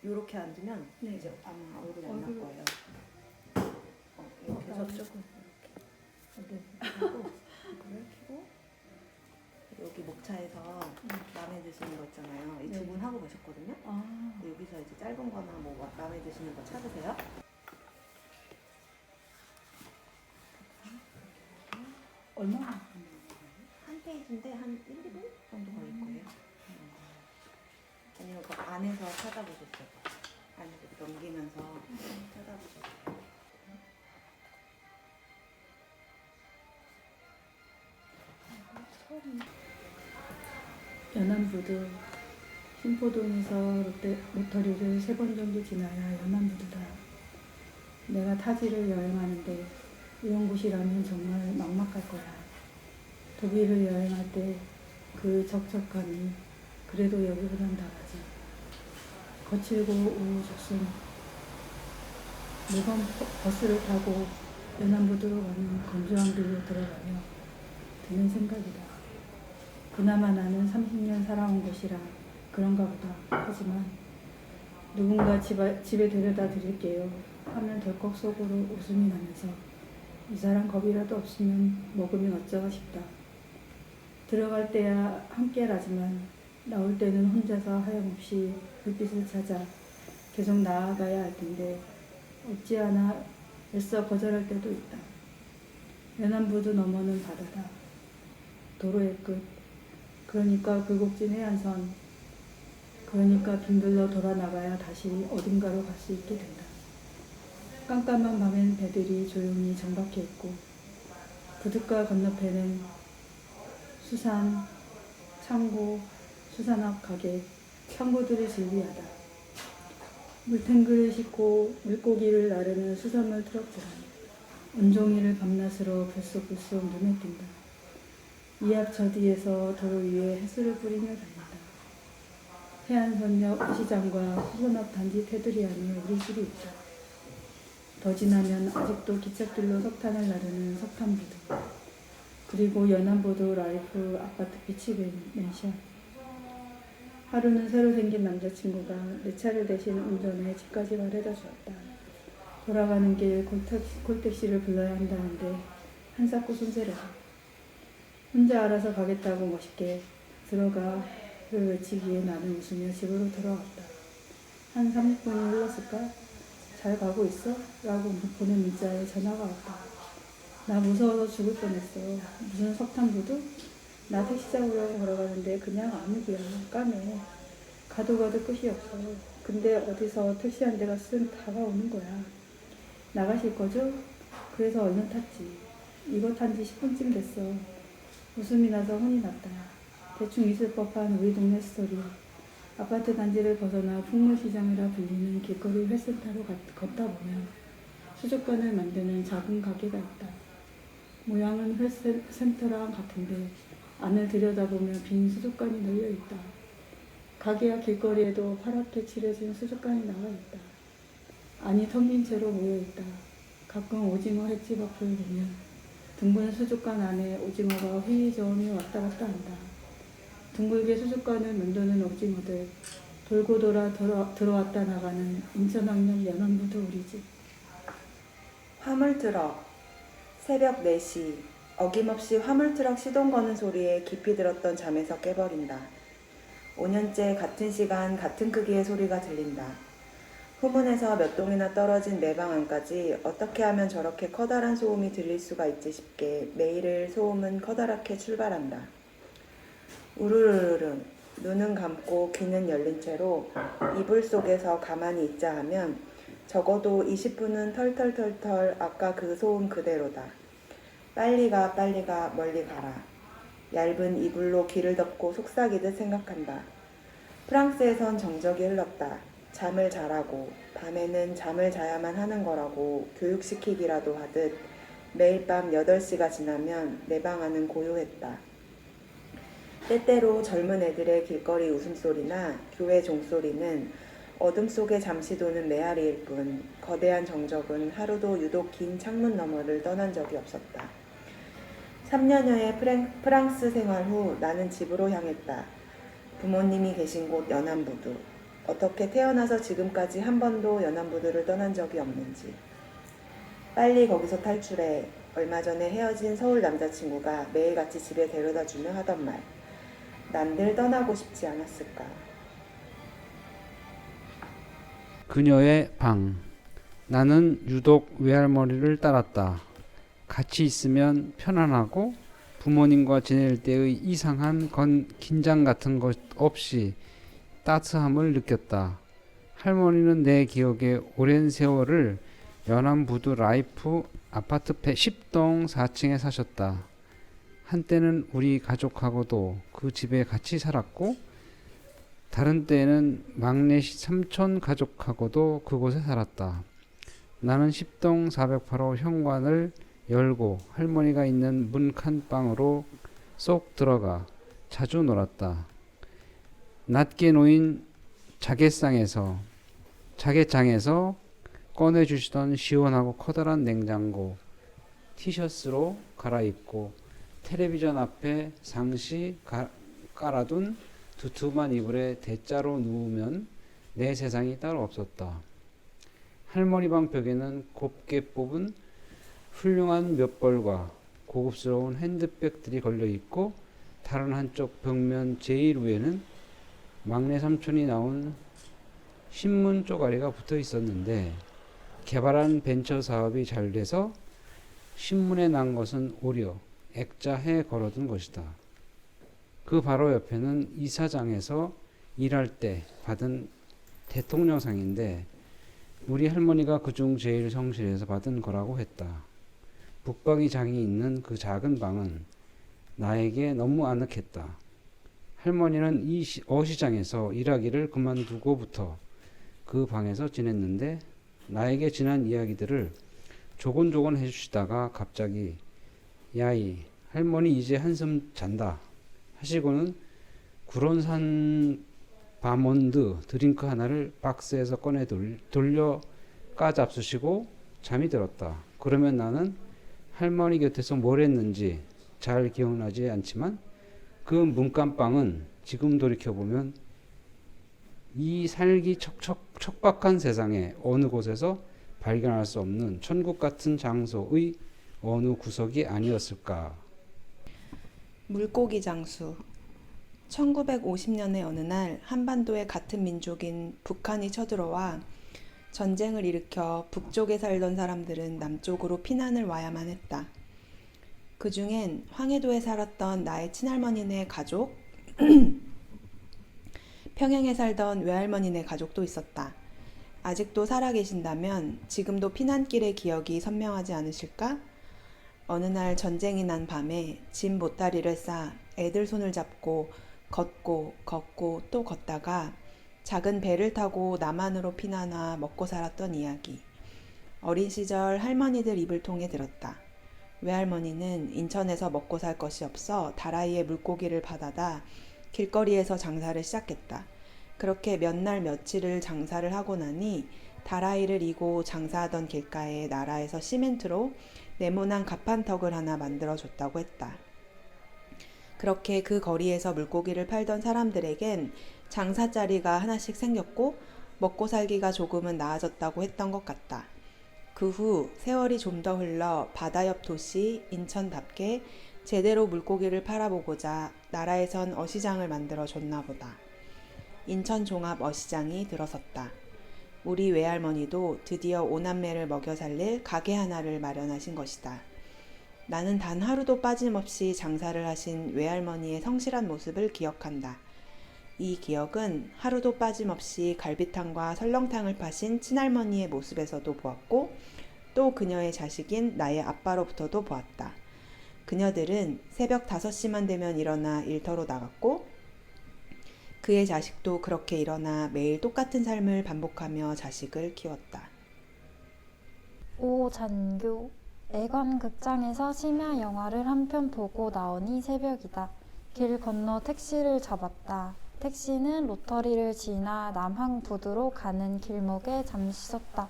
이렇게 앉으면 네. 이제 아마 얼굴이 안 나올 거예요. 이렇게 해서 저쪽은 이렇게. 네. 하고 이거를 켜고. 여기 목차에서 마음에 드시는 거 있잖아요. 이 두 네. 분 하고 가셨거든요. 아. 여기서 이제 짧은 거나 뭐 마음에 드시는 거 찾으세요. 얼마나? 한 페이지인데 한 1, 2분 정도 걸릴 거예요. 아니면 그 안에서 찾아보셨어요. 안에서 넘기면서 찾아보셨어요. 연안부두 신포동에서 롯데 로터리를 3번 정도 지나야 연안부두다. 내가 타지를 여행하는데 이런 곳이라면 정말 막막할 거야. 독일을 여행할 때 그 적적함이 그래도 여기보단 덜하지. 거칠고 우후죽순 매번 버스를 타고 연안부두로 가는 건조한 길로 들어가며 드는 생각이다. 그나마 나는 30년 살아온 곳이라 그런가 보다. 하지만 누군가 집에 데려다 드릴게요 하면 덜컥 속으로 웃음이 나면서 이 사람 겁이라도 없으면 먹으면 어쩌고 싶다. 들어갈 때야 함께라지만 나올 때는 혼자서 하염없이 불빛을 찾아 계속 나아가야 할 텐데 어찌하나 애써 거절할 때도 있다. 연안부두 너머는 바다다. 도로의 끝. 그러니까 굴곡진 해안선. 그러니까 빈들러 돌아 나가야 다시 어딘가로 갈 수 있게 된다. 깜깜한 밤엔 배들이 조용히 정박해 있고 부둣가 건너편엔 수산, 창고, 수산업 가게, 창고들이 즐비하다. 물탱크를 싣고 물고기를 나르는 수산물 트럭들은 온종일을 밤낮으로 불쑥불쑥 눈에 띈다. 이 앞 저 뒤에서 도로 위에 햇술을 뿌리며 달린다. 해안선역 시장과 수산업 단지 테두리 안에 우리 집이 있다. 더 지나면 아직도 기찻길로 석탄을 나르는 석탄부두. 그리고 연안부두 라이프 아파트 비치 맨션. 하루는 새로 생긴 남자친구가 내 차를 대신 운전해 집까지 바래다 주었다. 돌아가는 길 콜택시를 불러야 한다는데 한사코 손세라다. 혼자 알아서 가겠다고 멋있게 들어가를 외치기에 나는 웃으며 집으로 돌아왔다. 한 30분이 흘렀을까? 잘 가고 있어? 라고 보낸 문자에 전화가 왔다. 나 무서워서 죽을 뻔했어. 무슨 석탄부두? 나 택시 잡으려고 걸어가는데 그냥 암흑이야. 까매. 가도 가도 끝이 없어. 근데 어디서 택시 한 대가 쓱 다가오는 거야. 나가실 거죠? 그래서 얼른 탔지. 이거 탄 지 10분쯤 됐어. 웃음이 나서 혼이 났다. 대충 있을 법한 우리 동네 스토리. 아파트 단지를 벗어나 풍물시장이라 불리는 길거리 회센터로 걷다 보면 수족관을 만드는 작은 가게가 있다. 모양은 회센터랑 같은데 안을 들여다보면 빈 수족관이 널려있다. 가게와 길거리에도 파랗게 칠해진 수족관이 나와있다. 안이 텅 빈 채로 모여있다. 가끔 오징어 횟집 앞을 보면 둥근 수족관 안에 오징어가 휘저으며 왔다 갔다 한다. 둥글게 수족관을 맴도는 오징어들, 돌고 돌아 들어왔다 나가는 인천항역 연안부두 우리 집. 화물트럭. 새벽 4시. 어김없이 화물트럭 시동 거는 소리에 깊이 들었던 잠에서 깨버린다. 5년째 같은 시간 같은 크기의 소리가 들린다. 후문에서 몇 동이나 떨어진 내 방 안까지 어떻게 하면 저렇게 커다란 소음이 들릴 수가 있지 싶게 매일의 소음은 커다랗게 출발한다. 우르르르. 눈은 감고 귀는 열린 채로 이불 속에서 가만히 있자 하면 적어도 20분은 털털털털 아까 그 소음 그대로다. 빨리 가 빨리 가 멀리 가라. 얇은 이불로 귀를 덮고 속삭이듯 생각한다. 프랑스에선 정적이 흘렀다. 잠을 자라고 밤에는 잠을 자야만 하는 거라고 교육시키기라도 하듯 매일 밤 8시가 지나면 내 방 안은 고요했다. 때때로 젊은 애들의 길거리 웃음소리나 교회 종소리는 어둠 속에 잠시 도는 메아리일 뿐 거대한 정적은 하루도 유독 긴 창문 너머를 떠난 적이 없었다. 3년여의 프랑스 생활 후 나는 집으로 향했다. 부모님이 계신 곳 연안부두. 어떻게 태어나서 지금까지 한 번도 연안부두를 떠난 적이 없는지. 빨리 거기서 탈출해. 얼마 전에 헤어진 서울 남자친구가 매일같이 집에 데려다주며 하던 말. 난들 떠나고 싶지 않았을까. 그녀의 방. 나는 유독 외할머니를 따랐다. 같이 있으면 편안하고 부모님과 지낼 때의 이상한 긴장 같은 것 없이 따스함을 느꼈다. 할머니는 내 기억에 오랜 세월을 연안부두 라이프 아파트 10동 4층에 사셨다. 한때는 우리 가족하고도 그 집에 같이 살았고 다른 때에는 막내 삼촌 가족하고도 그곳에 살았다. 나는 10동 408호 현관을 열고 할머니가 있는 문 칸방으로 쏙 들어가 자주 놀았다. 낮게 놓인 자개장에서 꺼내주시던 시원하고 커다란 냉장고, 티셔츠로 갈아입고 텔레비전 앞에 상시 깔아둔 두툼한 이불에 대자로 누우면 내 세상이 따로 없었다. 할머니 방 벽에는 곱게 뽑은 훌륭한 몇 벌과 고급스러운 핸드백들이 걸려 있고 다른 한쪽 벽면 제일 위에는 막내 삼촌이 나온 신문 쪼가리가 붙어 있었는데 개발한 벤처 사업이 잘 돼서 신문에 난 것은 오려 액자해 걸어둔 것이다. 그 바로 옆에는 이사장에서 일할 때 받은 대통령상인데 우리 할머니가 그중 제일 성실해서 받은 거라고 했다. 북박이장이 있는 그 작은 방은 나에게 너무 아늑했다. 할머니는 이 어시장에서 일하기를 그만두고부터 그 방에서 지냈는데 나에게 지난 이야기들을 조곤조곤 해주시다가 갑자기 야이 할머니 이제 한숨 잔다 하시고는 구론산 바몬드 드링크 하나를 박스에서 꺼내 돌려 까잡수시고 잠이 들었다. 그러면 나는 할머니 곁에서 뭘 했는지 잘 기억나지 않지만 그 문간방은 지금 돌이켜보면 이 살기 척박한 세상에 어느 곳에서 발견할 수 없는 천국 같은 장소의 어느 구석이 아니었을까. 물고기 장수. 1950년의 어느 날 한반도의 같은 민족인 북한이 쳐들어와 전쟁을 일으켜 북쪽에 살던 사람들은 남쪽으로 피난을 와야만 했다. 그 중엔 황해도에 살았던 나의 친할머니네 가족, 평양에 살던 외할머니네 가족도 있었다. 아직도 살아계신다면 지금도 피난길의 기억이 선명하지 않으실까? 어느 날 전쟁이 난 밤에 짐 보따리를 싸 애들 손을 잡고 걷고 또 걷다가 작은 배를 타고 남한으로 피난와 먹고 살았던 이야기. 어린 시절 할머니들 입을 통해 들었다. 외할머니는 인천에서 먹고 살 것이 없어 다라이의 물고기를 받아다 길거리에서 장사를 시작했다. 그렇게 몇 날 며칠을 장사를 하고 나니 다라이를 이고 장사하던 길가에 나라에서 시멘트로 네모난 가판턱을 하나 만들어줬다고 했다. 그렇게 그 거리에서 물고기를 팔던 사람들에겐 장사자리가 하나씩 생겼고 먹고 살기가 조금은 나아졌다고 했던 것 같다. 그 후 세월이 좀 더 흘러 바다 옆 도시 인천답게 제대로 물고기를 팔아보고자 나라에선 어시장을 만들어 줬나 보다. 인천 종합 어시장이 들어섰다. 우리 외할머니도 드디어 5남매를 먹여 살릴 가게 하나를 마련하신 것이다. 나는 단 하루도 빠짐없이 장사를 하신 외할머니의 성실한 모습을 기억한다. 이 기억은 하루도 빠짐없이 갈비탕과 설렁탕을 파신 친할머니의 모습에서도 보았고 또 그녀의 자식인 나의 아빠로부터도 보았다. 그녀들은 새벽 5시만 되면 일어나 일터로 나갔고 그의 자식도 그렇게 일어나 매일 똑같은 삶을 반복하며 자식을 키웠다. 오잔교. 애관 극장에서 심야 영화를 한 편 보고 나오니 새벽이다. 길 건너 택시를 잡았다. 택시는 로터리를 지나 남항부두로 가는 길목에 잠시 섰다.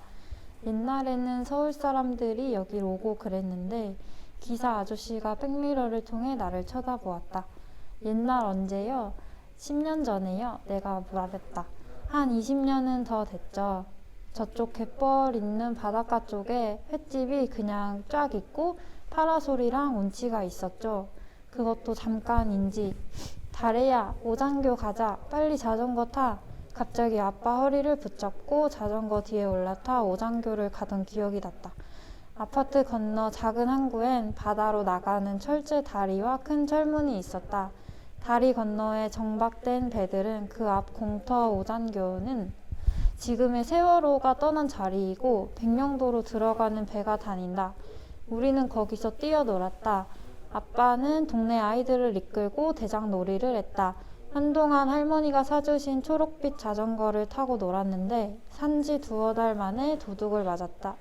옛날에는 서울 사람들이 여길 오고 그랬는데 기사 아저씨가 백미러를 통해 나를 쳐다보았다. 옛날 언제요? 10년 전에요. 내가 말했다. 한 20년은 더 됐죠. 저쪽 갯벌 있는 바닷가 쪽에 횟집이 그냥 쫙 있고 파라솔이랑 운치가 있었죠. 그것도 잠깐인지. 다래야, 오장교 가자. 빨리 자전거 타. 갑자기 아빠 허리를 붙잡고 자전거 뒤에 올라타 오장교를 가던 기억이 났다. 아파트 건너 작은 항구엔 바다로 나가는 철제 다리와 큰 철문이 있었다. 다리 건너에 정박된 배들은 그 앞 공터 오장교는 지금의 세월호가 떠난 자리이고 백령도로 들어가는 배가 다닌다. 우리는 거기서 뛰어놀았다. 아빠는 동네 아이들을 이끌고 대장놀이를 했다. 한동안 할머니가 사주신 초록빛 자전거를 타고 놀았는데 산지 2-3달 만에 도둑을 맞았다.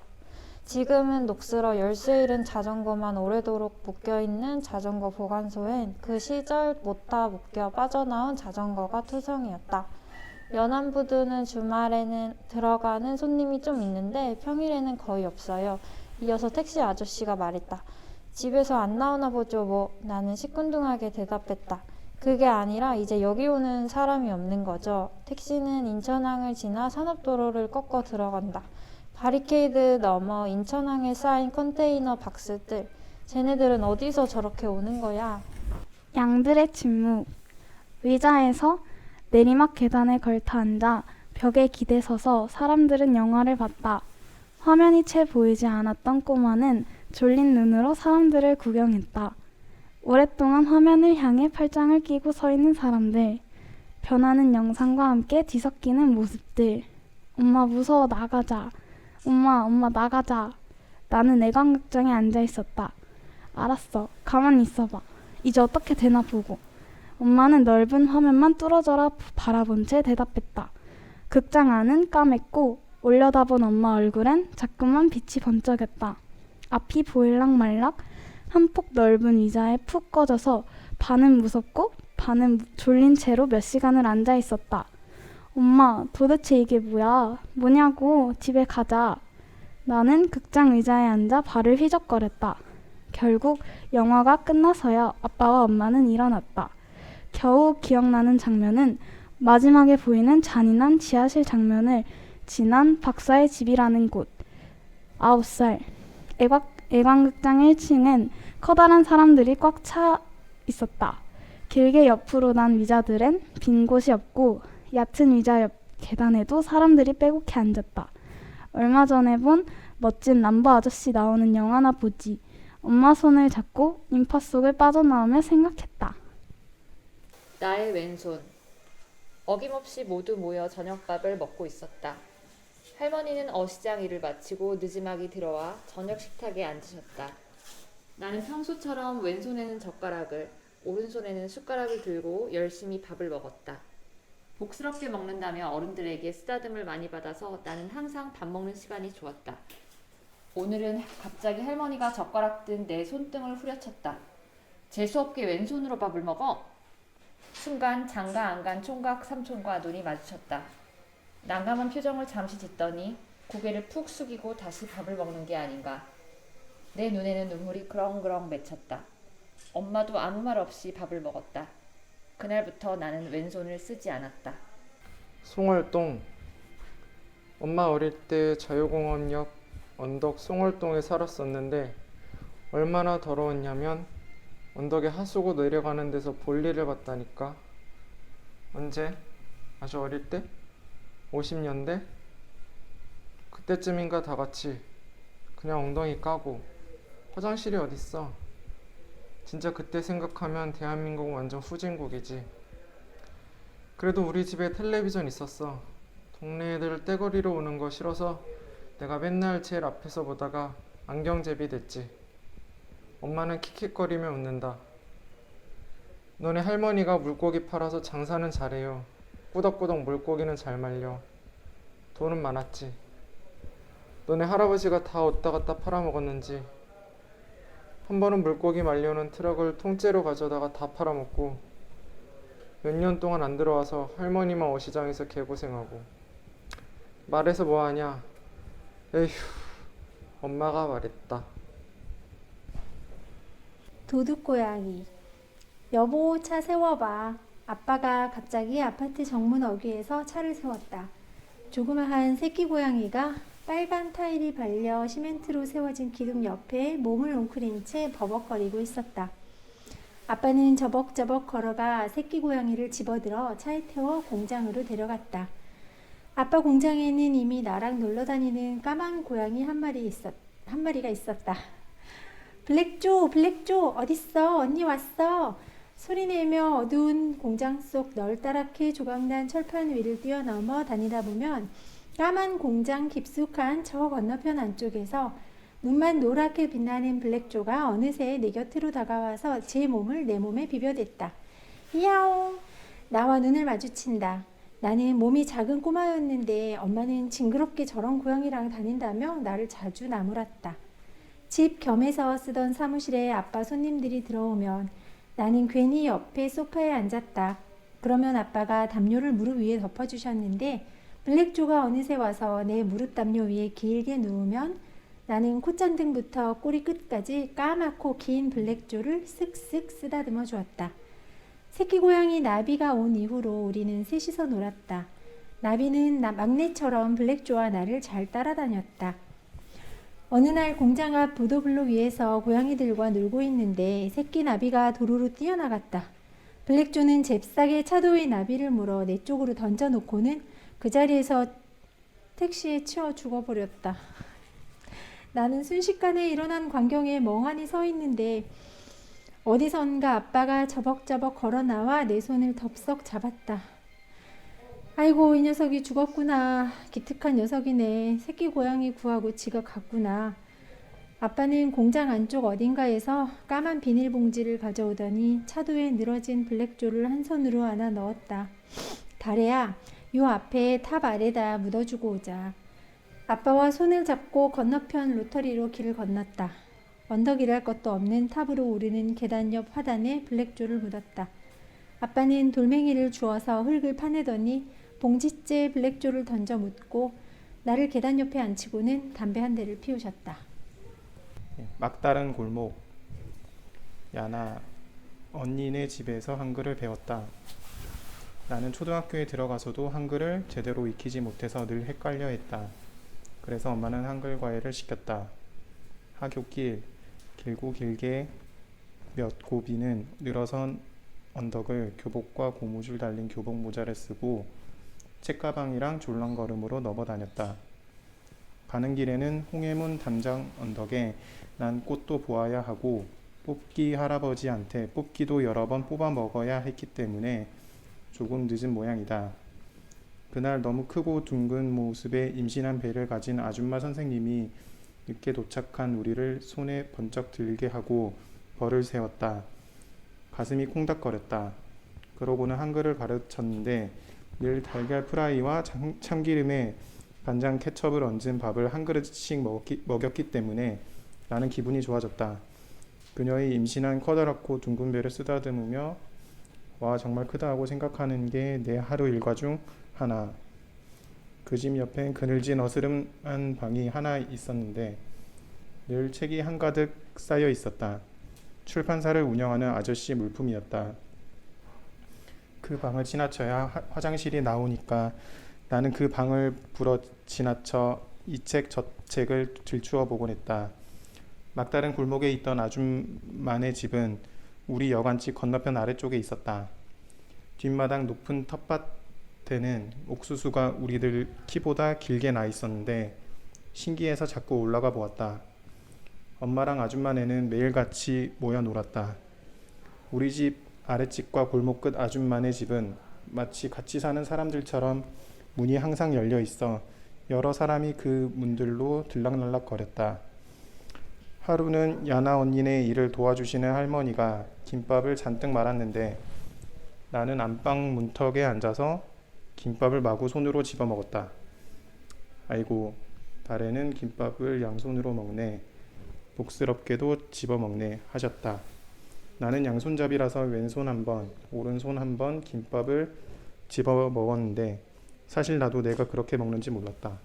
지금은 녹슬어 열쇠 잃은 자전거만 오래도록 묶여있는 자전거 보관소엔 그 시절 못다 묶여 빠져나온 자전거가 투성이었다. 연안부두는 주말에는 들어가는 손님이 좀 있는데 평일에는 거의 없어요. 이어서 택시 아저씨가 말했다. 집에서 안 나오나 보죠 뭐. 나는 시큰둥하게 대답했다. 그게 아니라 이제 여기 오는 사람이 없는 거죠. 택시는 인천항을 지나 산업도로를 꺾어 들어간다. 바리케이드 넘어 인천항에 쌓인 컨테이너 박스들. 쟤네들은 어디서 저렇게 오는 거야? 양들의 침묵. 의자에서 내리막 계단에 걸터 앉아 벽에 기대 서서 사람들은 영화를 봤다. 화면이 채 보이지 않았던 꼬마는 졸린 눈으로 사람들을 구경했다. 오랫동안 화면을 향해 팔짱을 끼고 서 있는 사람들. 변하는 영상과 함께 뒤섞이는 모습들. 엄마 무서워 나가자. 엄마 나가자. 나는 애관극장에 앉아 있었다. 알았어. 가만히 있어봐. 이제 어떻게 되나 보고. 엄마는 넓은 화면만 뚫어져라 바라본 채 대답했다. 극장 안은 까맸고 올려다본 엄마 얼굴엔 자꾸만 빛이 번쩍였다. 앞이 보일락 말락 한 폭 넓은 의자에 푹 꺼져서 반은 무섭고 반은 졸린 채로 몇 시간을 앉아 있었다. 엄마, 도대체 이게 뭐야? 뭐냐고, 집에 가자. 나는 극장 의자에 앉아 발을 휘적거렸다. 결국 영화가 끝나서야 아빠와 엄마는 일어났다. 겨우 기억나는 장면은 마지막에 보이는 잔인한 지하실 장면을 지난 박사의 집이라는 곳. 9살. 애관극장 1층엔 커다란 사람들이 꽉 차 있었다. 길게 옆으로 난 의자들엔 빈 곳이 없고 얕은 의자 옆 계단에도 사람들이 빼곡히 앉았다. 얼마 전에 본 멋진 람보 아저씨 나오는 영화나 보지. 엄마 손을 잡고 인파 속을 빠져나오며 생각했다. 나의 왼손. 어김없이 모두 모여 저녁밥을 먹고 있었다. 할머니는 어시장 일을 마치고 늦지막이 들어와 저녁 식탁에 앉으셨다. 나는 평소처럼 왼손에는 젓가락을, 오른손에는 숟가락을 들고 열심히 밥을 먹었다. 복스럽게 먹는다며 어른들에게 쓰다듬을 많이 받아서 나는 항상 밥 먹는 시간이 좋았다. 오늘은 갑자기 할머니가 젓가락 든 내 손등을 후려쳤다. 재수없게 왼손으로 밥을 먹어? 순간 장가 안 간 총각 삼촌과 눈이 마주쳤다. 난감한 표정을 잠시 짓더니 고개를 푹 숙이고 다시 밥을 먹는 게 아닌가. 내 눈에는 눈물이 그렁그렁 맺혔다. 엄마도 아무 말 없이 밥을 먹었다. 그날부터 나는 왼손을 쓰지 않았다. 송월동. 엄마 어릴 때 자유공원 옆 언덕 송월동에 살았었는데 얼마나 더러웠냐면 언덕에 하수구 내려가는 데서 볼일을 봤다니까. 언제? 아주 어릴 때? 50년대? 그때쯤인가 다 같이 그냥 엉덩이 까고. 화장실이 어딨어. 진짜 그때 생각하면 대한민국은 완전 후진국이지. 그래도 우리 집에 텔레비전 있었어. 동네 애들 떼거리로 오는 거 싫어서 내가 맨날 제일 앞에서 보다가 안경제비 됐지. 엄마는 킥킥거리며 웃는다. 너네 할머니가 물고기 팔아서 장사는 잘해요. 꾸덕꾸덕 물고기는 잘 말려. 돈은 많았지. 너네 할아버지가 다 왔다 갔다 팔아먹었는지. 한 번은 물고기 말려오는 트럭을 통째로 가져다가 다 팔아먹고 몇 년 동안 안 들어와서 할머니만 어시장에서 개고생하고. 말해서 뭐하냐. 에휴, 엄마가 말했다. 도둑고양이. 여보, 차 세워봐. 아빠가 갑자기 아파트 정문 어귀에서 차를 세웠다. 조그마한 새끼 고양이가 빨간 타일이 발려 시멘트로 세워진 기둥 옆에 몸을 웅크린 채 버벅거리고 있었다. 아빠는 저벅저벅 걸어가 새끼 고양이를 집어들어 차에 태워 공장으로 데려갔다. 아빠 공장에는 이미 나랑 놀러 다니는 까만 고양이 한 마리가 있었다. 블랙조, 블랙조, 어딨어? 언니 왔어. 소리내며 어두운 공장 속 널따랗게 조각난 철판 위를 뛰어넘어 다니다 보면 까만 공장 깊숙한 저 건너편 안쪽에서 눈만 노랗게 빛나는 블랙조가 어느새 내 곁으로 다가와서 제 몸을 내 몸에 비벼댔다. 야옹! 나와 눈을 마주친다. 나는 몸이 작은 꼬마였는데 엄마는 징그럽게 저런 고양이랑 다닌다며 나를 자주 나무랐다. 집 겸해서 쓰던 사무실에 아빠 손님들이 들어오면 나는 괜히 옆에 소파에 앉았다. 그러면 아빠가 담요를 무릎 위에 덮어주셨는데 블랙조가 어느새 와서 내 무릎 담요 위에 길게 누우면 나는 콧잔등부터 꼬리 끝까지 까맣고 긴 블랙조를 쓱쓱 쓰다듬어 주었다. 새끼 고양이 나비가 온 이후로 우리는 셋이서 놀았다. 나비는 막내처럼 블랙조와 나를 잘 따라다녔다. 어느 날 공장 앞 보도블록 위에서 고양이들과 놀고 있는데 새끼 나비가 도로로 뛰어나갔다. 블랙조는 잽싸게 차도의 나비를 물어 내 쪽으로 던져놓고는 그 자리에서 택시에 치여 죽어버렸다. 나는 순식간에 일어난 광경에 멍하니 서 있는데 어디선가 아빠가 저벅저벅 걸어 나와 내 손을 덥석 잡았다. 아이고, 이 녀석이 죽었구나. 기특한 녀석이네. 새끼 고양이 구하고 지가 갔구나. 아빠는 공장 안쪽 어딘가에서 까만 비닐봉지를 가져오더니 차도에 늘어진 블랙조를 한 손으로 안아 넣었다. 다래야, 요 앞에 탑 아래다 묻어주고 오자. 아빠와 손을 잡고 건너편 로터리로 길을 건넜다. 언덕이랄 것도 없는 탑으로 오르는 계단 옆 화단에 블랙조를 묻었다. 아빠는 돌멩이를 주워서 흙을 파내더니 봉지째 블랙조를 던져 묻고 나를 계단 옆에 앉히고는 담배 한 대를 피우셨다. 막다른 골목. 야나, 언니네 집에서 한글을 배웠다. 나는 초등학교에 들어가서도 한글을 제대로 익히지 못해서 늘 헷갈려 했다. 그래서 엄마는 한글 과외를 시켰다. 하굣길, 길고 길게 몇 고비는 늘어선 언덕을 교복과 고무줄 달린 교복 모자를 쓰고 책가방이랑 졸랑걸음으로 넘어 다녔다. 가는 길에는 홍해문 담장 언덕에 난 꽃도 보아야 하고 뽑기 할아버지한테 뽑기도 여러 번 뽑아 먹어야 했기 때문에 조금 늦은 모양이다. 그날 너무 크고 둥근 모습의 임신한 배를 가진 아줌마 선생님이 늦게 도착한 우리를 손에 번쩍 들게 하고 벌을 세웠다. 가슴이 콩닥거렸다. 그러고는 한글을 가르쳤는데 늘 달걀 프라이와 참기름에 간장 케첩을 얹은 밥을 한 그릇씩 먹였기 때문에 나는 기분이 좋아졌다. 그녀의 임신한 커다랗고 둥근 배를 쓰다듬으며 와, 정말 크다 하고 생각하는 게 내 하루 일과 중 하나. 그 집 옆엔 그늘진 어스름한 방이 하나 있었는데 늘 책이 한가득 쌓여 있었다. 출판사를 운영하는 아저씨 물품이었다. 그 방을 지나쳐야 화장실이 나오니까 나는 그 방을 불어 지나쳐 이 책 저 책을 들추어 보곤 했다. 막다른 골목에 있던 아줌마네 집은 우리 여관집 건너편 아래쪽에 있었다. 뒷마당 높은 텃밭에는 옥수수가 우리들 키보다 길게 나 있었는데 신기해서 자꾸 올라가 보았다. 엄마랑 아줌마네는 매일같이 모여 놀았다. 우리 집 아랫집과 골목 끝 아줌마네 집은 마치 같이 사는 사람들처럼 문이 항상 열려 있어 여러 사람이 그 문들로 들락날락 거렸다. 하루는 야나 언니네 일을 도와주시는 할머니가 김밥을 잔뜩 말았는데 나는 안방 문턱에 앉아서 김밥을 마구 손으로 집어 먹었다. 아이고, 달에는 김밥을 양손으로 먹네. 복스럽게도 집어 먹네 하셨다. 나는 양손잡이라서 왼손 한 번, 오른손 한 번 김밥을 집어 먹었는데 사실 나도 내가 그렇게 먹는지 몰랐다.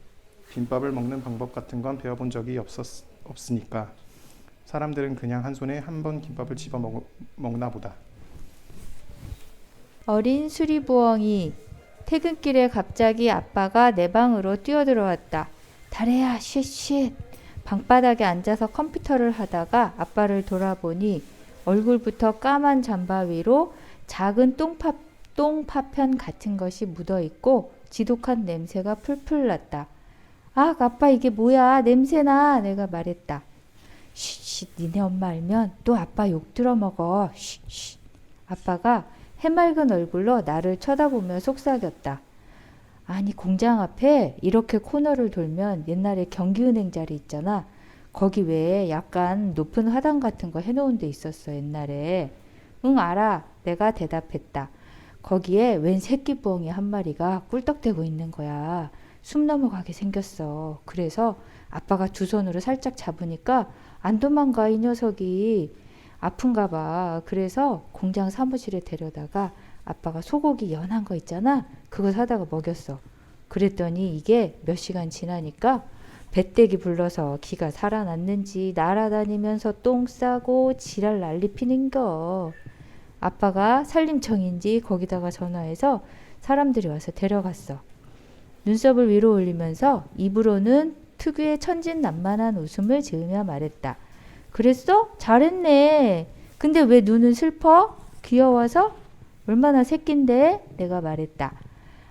김밥을 먹는 방법 같은 건 배워본 적이 없으니까 사람들은 그냥 한 손에 한 번 김밥을 집어 먹나 보다. 어린 수리부엉이. 퇴근길에 갑자기 아빠가 내 방으로 뛰어들어왔다. 다래야, 쉿쉿. 방바닥에 앉아서 컴퓨터를 하다가 아빠를 돌아보니 얼굴부터 까만 잠바 위로 작은 똥파편 같은 것이 묻어있고 지독한 냄새가 풀풀 났다. 아, 아빠 이게 뭐야? 냄새나. 내가 말했다. 쉿쉿, 니네 엄마 알면 또 아빠 욕 들어먹어. 쉿쉿. 아빠가 해맑은 얼굴로 나를 쳐다보며 속삭였다. 아니, 공장 앞에 이렇게 코너를 돌면 옛날에 경기은행 자리 있잖아. 거기 외에 약간 높은 화단 같은 거 해놓은 데 있었어, 옛날에. 응, 알아. 내가 대답했다. 거기에 웬 새끼 부엉이 한 마리가 꿀떡대고 있는 거야. 숨 넘어가게 생겼어. 그래서 아빠가 두 손으로 살짝 잡으니까 안 도망가, 이 녀석이. 아픈가 봐. 그래서 공장 사무실에 데려다가 아빠가 소고기 연한 거 있잖아. 그거 사다가 먹였어. 그랬더니 이게 몇 시간 지나니까 배때기 불러서 기가 살아났는지 날아다니면서 똥 싸고 지랄 난리 피는 거. 아빠가 산림청인지 거기다가 전화해서 사람들이 와서 데려갔어. 눈썹을 위로 올리면서 입으로는 특유의 천진난만한 웃음을 지으며 말했다. 그랬어? 잘했네. 근데 왜 눈은 슬퍼? 귀여워서? 얼마나 새낀데? 내가 말했다.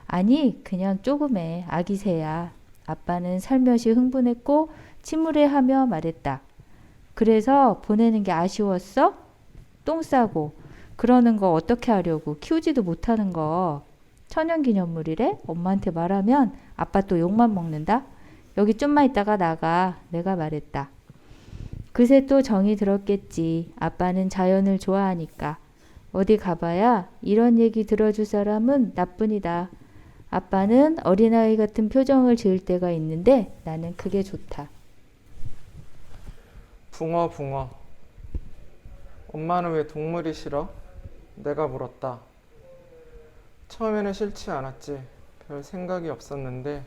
아니, 그냥 조금의 아기 새야. 아빠는 살며시 흥분했고 침울해하며 말했다. 그래서 보내는 게 아쉬웠어? 똥 싸고 그러는 거 어떻게 하려고, 키우지도 못하는 거. 천연기념물이래? 엄마한테 말하면 아빠 또 욕만 먹는다. 여기 좀만 있다가 나가. 내가 말했다. 그새 또 정이 들었겠지. 아빠는 자연을 좋아하니까. 어디 가봐야 이런 얘기 들어줄 사람은 나뿐이다. 아빠는 어린아이 같은 표정을 지을 때가 있는데 나는 그게 좋다. 붕어, 붕어. 엄마는 왜 동물이 싫어? 내가 물었다. 처음에는 싫지 않았지. 별 생각이 없었는데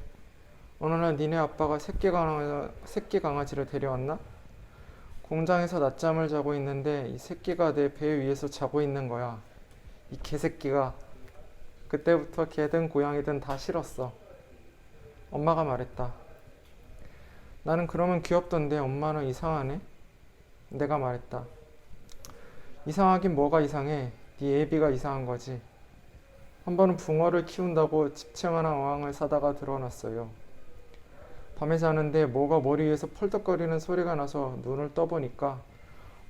어느 날 니네 아빠가 새끼 강아지를 데려왔나? 공장에서 낮잠을 자고 있는데 이 새끼가 내 배 위에서 자고 있는 거야. 이 개새끼가. 그때부터 개든 고양이든 다 싫었어. 엄마가 말했다. 나는 그러면 귀엽던데 엄마는 이상하네? 내가 말했다. 이상하긴 뭐가 이상해. 네 애비가 이상한 거지. 한 번은 붕어를 키운다고 집채 하나 어항을 사다가 들어놨어요. 밤에 자는데 뭐가 머리 위에서 펄떡거리는 소리가 나서 눈을 떠보니까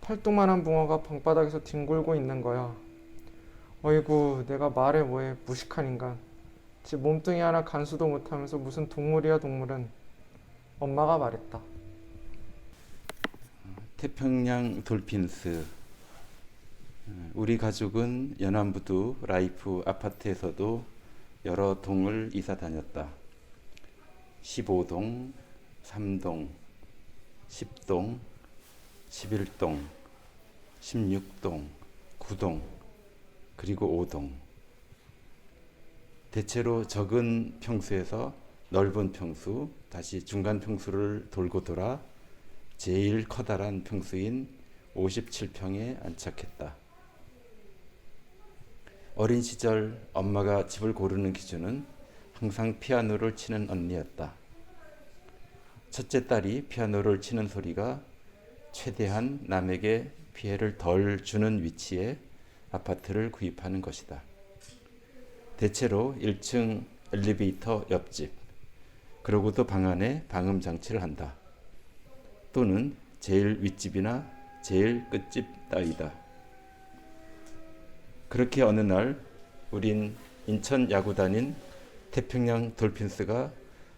팔뚝만한 붕어가 방바닥에서 뒹굴고 있는 거야. 어이구, 내가 말해 뭐해, 무식한 인간. 지 몸뚱이 하나 간수도 못하면서 무슨 동물이야, 동물은. 엄마가 말했다. 태평양 돌핀스. 우리 가족은 연안부두 라이프 아파트에서도 여러 동을 이사 다녔다. 15동, 3동, 10동, 11동, 16동, 9동, 그리고 5동. 대체로 적은 평수에서 넓은 평수, 다시 중간 평수를 돌고 돌아 제일 커다란 평수인 57평에 안착했다. 어린 시절 엄마가 집을 고르는 기준은 항상 피아노를 치는 언니였다. 첫째 딸이 피아노를 치는 소리가 최대한 남에게 피해를 덜 주는 위치에 아파트를 구입하는 것이다. 대체로 1층 엘리베이터 옆집, 그러고도 방 안에 방음 장치를 한다. 또는 제일 윗집이나 제일 끝집 따위다. 그렇게 어느 날 우린 인천 야구단인 태평양 돌핀스가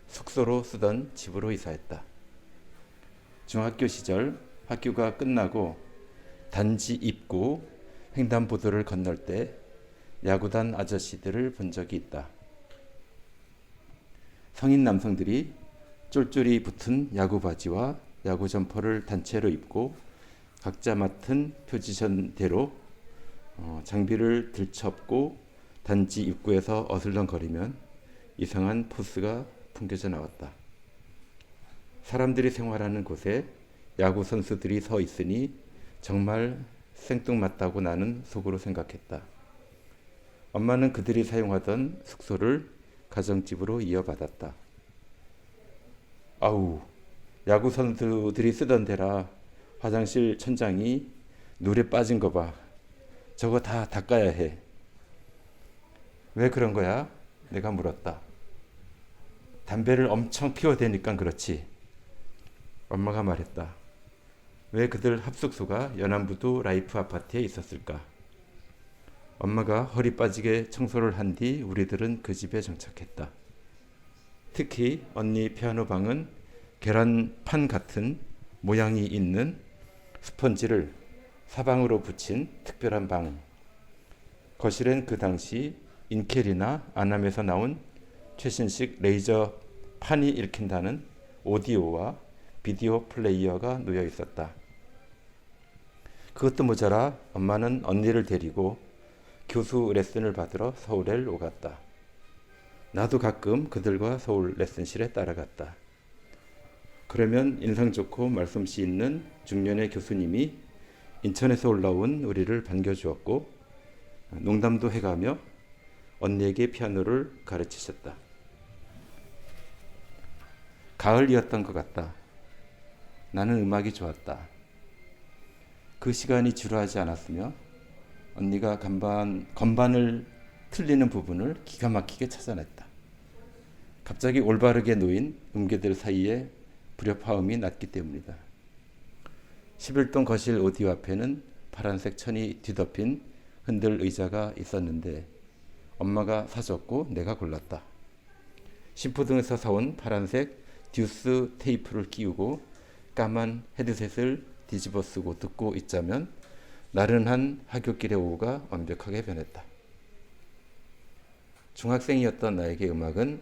숙소로 쓰던 집으로 이사했다. 중학교 시절 학교가 끝나고 단지 입구 횡단보도를 건널 때 야구단 아저씨들을 본 적이 있다. 성인 남성들이 쫄쫄이 붙은 야구 바지와 야구 점퍼를 단체로 입고 각자 맡은 포지션대로 장비를 들쳐업고 단지 입구에서 어슬렁거리면 이상한 포스가 풍겨져 나왔다. 사람들이 생활하는 곳에 야구 선수들이 서 있으니 정말 생뚱맞다고 나는 속으로 생각했다. 엄마는 그들이 사용하던 숙소를 가정집으로 이어받았다. 아우, 야구 선수들이 쓰던 데라 화장실 천장이 물에 빠진 거 봐. 저거 다 닦아야 해. 왜 그런 거야? 내가 물었다. 담배를 엄청 피워대니까 그렇지. 엄마가 말했다. 왜 그들 합숙소가 연안부두 라이프 아파트에 있었을까? 엄마가 허리 빠지게 청소를 한 뒤 우리들은 그 집에 정착했다. 특히 언니 피아노 방은 계란판 같은 모양이 있는 스펀지를 사방으로 붙인 특별한 방. 거실엔 그 당시 인켈이나 아남에서 나온 최신식 레이저 판이 읽힌다는 오디오와 비디오 플레이어가 놓여 있었다. 그것도 모자라 엄마는 언니를 데리고 교수 레슨을 받으러 서울에 오갔다. 나도 가끔 그들과 서울 레슨실에 따라갔다. 그러면 인상 좋고 말솜씨 있는 중년의 교수님이 인천에서 올라온 우리를 반겨주었고 농담도 해가며 언니에게 피아노를 가르치셨다. 가을이었던 것 같다. 나는 음악이 좋았다. 그 시간이 지루하지 않았으며 언니가 건반을 틀리는 부분을 기가 막히게 찾아냈다. 갑자기 올바르게 놓인 음계들 사이에 불협화음이 났기 때문이다. 11동 거실 오디오 앞에는 파란색 천이 뒤덮인 흔들 의자가 있었는데 엄마가 사줬고 내가 골랐다. 신포동에서 사온 파란색 듀스 테이프를 끼우고 까만 헤드셋을 뒤집어 쓰고 듣고 있자면 나른한 하굣길의 오후가 완벽하게 변했다. 중학생이었던 나에게 음악은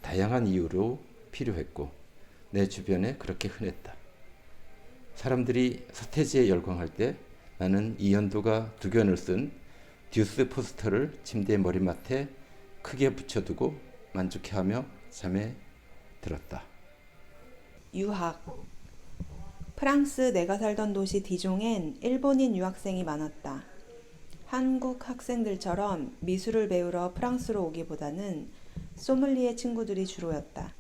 다양한 이유로 필요했고 내 주변에 그렇게 흔했다. 사람들이 서태지에 열광할 때 나는 이연도가 두 견을 쓴 듀스 포스터를 침대 머리맡에 크게 붙여두고 만족해하며 잠에 들었다. 유학. 프랑스 내가 살던 도시 디종엔 일본인 유학생이 많았다. 한국 학생들처럼 미술을 배우러 프랑스로 오기보다는 소믈리에 친구들이 주로였다.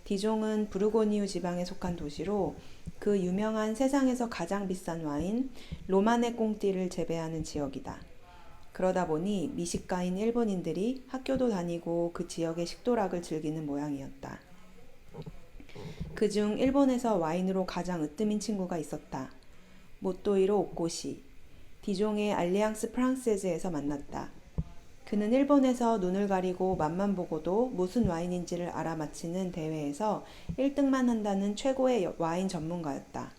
디종은 부르고니유 지방에 속한 도시로 그 유명한 세상에서 가장 비싼 와인 로마네 꽁띠를 재배하는 지역이다. 그러다 보니 미식가인 일본인들이 학교도 다니고 그 지역의 식도락을 즐기는 모양이었다. 그중 일본에서 와인으로 가장 으뜸인 친구가 있었다. 모토이로 오코시. 디종의 알리앙스 프랑세즈에서 만났다. 그는 일본에서 눈을 가리고 맛만 보고도 무슨 와인인지를 알아맞히는 대회에서 1등만 한다는 최고의 와인 전문가였다.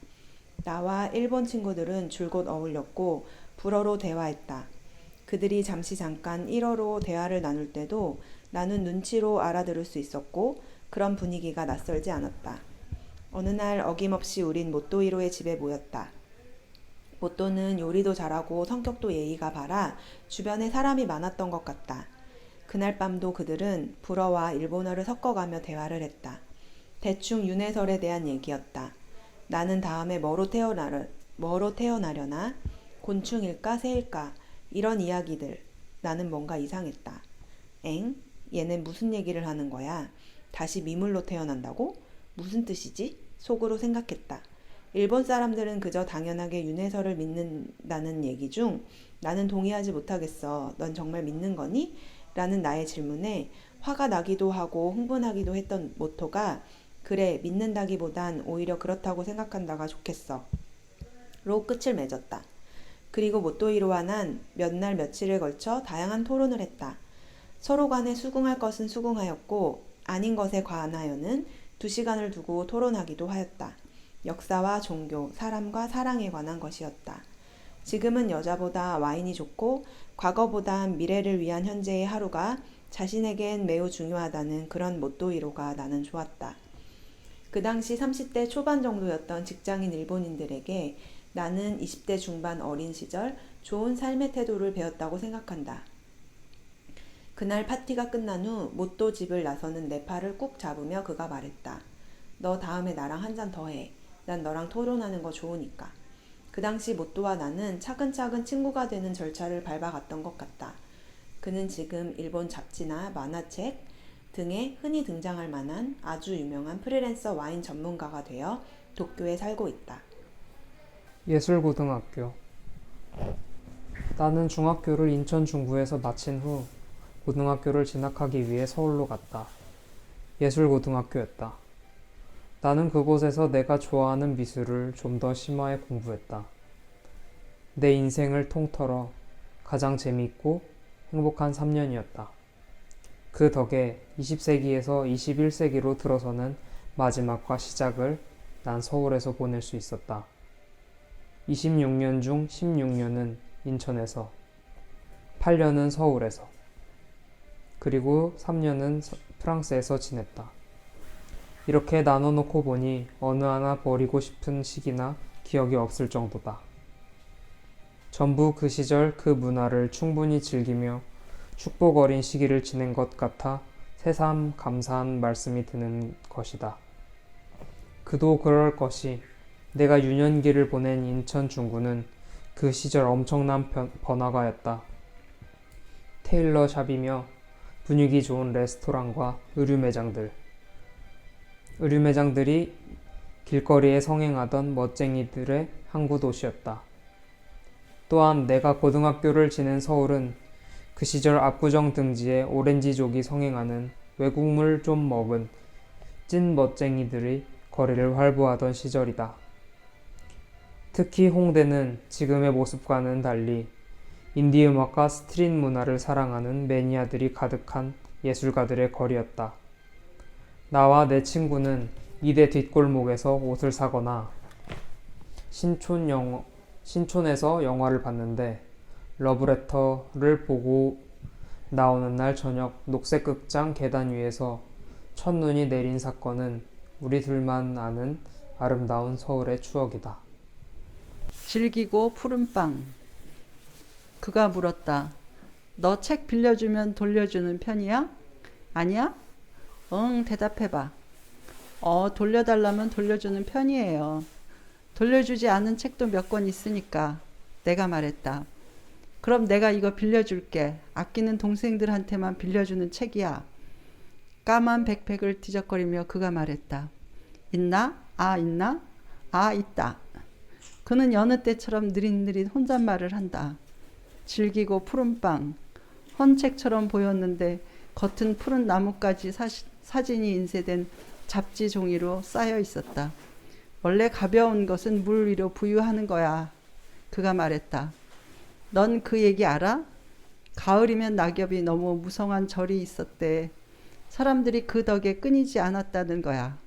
나와 일본 친구들은 줄곧 어울렸고 불어로 대화했다. 그들이 잠깐 일어로 대화를 나눌 때도 나는 눈치로 알아들을 수 있었고 그런 분위기가 낯설지 않았다. 어느 날 어김없이 우린 모토이로의 집에 모였다. 모토는 요리도 잘하고 성격도 예의가 바라 주변에 사람이 많았던 것 같다. 그날 밤도 그들은 불어와 일본어를 섞어가며 대화를 했다. 대충 윤회설에 대한 얘기였다. 나는 다음에 뭐로 태어나려나? 곤충일까 새일까? 이런 이야기들. 나는 뭔가 이상했다. 엥? 얘네 무슨 얘기를 하는 거야? 다시 미물로 태어난다고? 무슨 뜻이지? 속으로 생각했다. 일본 사람들은 그저 당연하게 윤회설을 믿는다는 얘기 중 나는 동의하지 못하겠어. 넌 정말 믿는 거니? 라는 나의 질문에 화가 나기도 하고 흥분하기도 했던 모토가 그래 믿는다기보단 오히려 그렇다고 생각한다가 좋겠어. 로 끝을 맺었다. 그리고 모토이로와 난 몇 날 며칠에 걸쳐 다양한 토론을 했다. 서로 간에 수긍할 것은 수긍하였고 아닌 것에 관하여는 2시간을 두고 토론하기도 하였다. 역사와 종교, 사람과 사랑에 관한 것이었다. 지금은 여자보다 와인이 좋고 과거보단 미래를 위한 현재의 하루가 자신에겐 매우 중요하다는 그런 모토이로가 나는 좋았다. 그 당시 30대 초반 정도였던 직장인 일본인들에게 나는 20대 중반 어린 시절 좋은 삶의 태도를 배웠다고 생각한다. 그날 파티가 끝난 후 모토 집을 나서는 내 팔을 꾹 잡으며 그가 말했다. 너 다음에 나랑 한 잔 더 해. 난 너랑 토론하는 거 좋으니까. 그 당시 모토와 나는 차근차근 친구가 되는 절차를 밟아갔던 것 같다. 그는 지금 일본 잡지나 만화책 등에 흔히 등장할 만한 아주 유명한 프리랜서 와인 전문가가 되어 도쿄에 살고 있다. 예술고등학교. 나는 중학교를 인천 중구에서 마친 후 고등학교를 진학하기 위해 서울로 갔다. 예술고등학교였다. 나는 그곳에서 내가 좋아하는 미술을 좀 더 심화해 공부했다. 내 인생을 통틀어 가장 재미있고 행복한 3년이었다. 그 덕에 20세기에서 21세기로 들어서는 마지막과 시작을 난 서울에서 보낼 수 있었다. 26년 중 16년은 인천에서, 8년은 서울에서, 그리고 3년은 프랑스에서 지냈다. 이렇게 나눠놓고 보니 어느 하나 버리고 싶은 시기나 기억이 없을 정도다. 전부 그 시절 그 문화를 충분히 즐기며 축복 어린 시기를 지낸 것 같아 새삼 감사한 말씀이 드는 것이다. 그도 그럴 것이 내가 유년기를 보낸 인천 중구는 그 시절 엄청난 번화가였다. 테일러샵이며 분위기 좋은 레스토랑과 의류 매장들이 길거리에 성행하던 멋쟁이들의 항구 도시였다. 또한 내가 고등학교를 지낸 서울은 그 시절 압구정 등지에 오렌지족이 성행하는 외국물 좀 먹은 찐 멋쟁이들이 거리를 활보하던 시절이다. 특히 홍대는 지금의 모습과는 달리 인디 음악과 스트릿 문화를 사랑하는 매니아들이 가득한 예술가들의 거리였다. 나와 내 친구는 이대 뒷골목에서 옷을 사거나 신촌에서 영화를 봤는데 러브레터를 보고 나오는 날 저녁 녹색극장 계단 위에서 첫눈이 내린 사건은 우리 둘만 아는 아름다운 서울의 추억이다. 질기고 푸른빵. 그가 물었다. 너 책 빌려주면 돌려주는 편이야? 아니야? 응, 대답해봐. 돌려달라면 돌려주는 편이에요. 돌려주지 않은 책도 몇 권 있으니까. 내가 말했다. 그럼 내가 이거 빌려줄게. 아끼는 동생들한테만 빌려주는 책이야. 까만 백팩을 뒤적거리며 그가 말했다. 있나? 있나? 있다. 그는 여느 때처럼 느릿느릿 혼잣말을 한다. 질기고 푸른빵. 헌책처럼 보였는데 겉은 푸른 나뭇가지 사진이 인쇄된 잡지 종이로 쌓여 있었다. 원래 가벼운 것은 물 위로 부유하는 거야. 그가 말했다. 넌 그 얘기 알아? 가을이면 낙엽이 너무 무성한 절이 있었대. 사람들이 그 덕에 끊이지 않았다는 거야.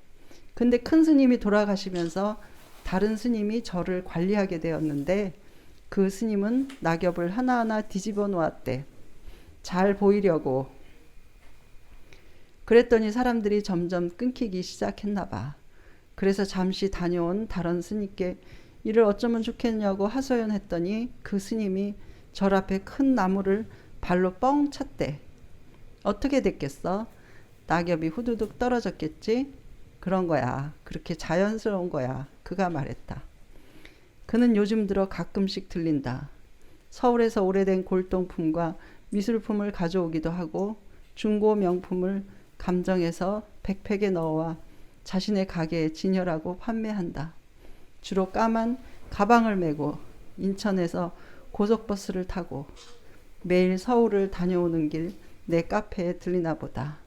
근데 큰 스님이 돌아가시면서 다른 스님이 절을 관리하게 되었는데 그 스님은 낙엽을 하나하나 뒤집어 놓았대. 잘 보이려고. 그랬더니 사람들이 점점 끊기기 시작했나 봐. 그래서 잠시 다녀온 다른 스님께 이를 어쩌면 좋겠냐고 하소연했더니 그 스님이 절 앞에 큰 나무를 발로 뻥 찼대. 어떻게 됐겠어? 낙엽이 후두둑 떨어졌겠지? 그런 거야. 그렇게 자연스러운 거야. 그가 말했다. 그는 요즘 들어 가끔씩 들린다. 서울에서 오래된 골동품과 미술품을 가져오기도 하고 중고 명품을 감정해서 백팩에 넣어와 자신의 가게에 진열하고 판매한다. 주로 까만 가방을 메고 인천에서 고속버스를 타고 매일 서울을 다녀오는 길 내 카페에 들리나 보다.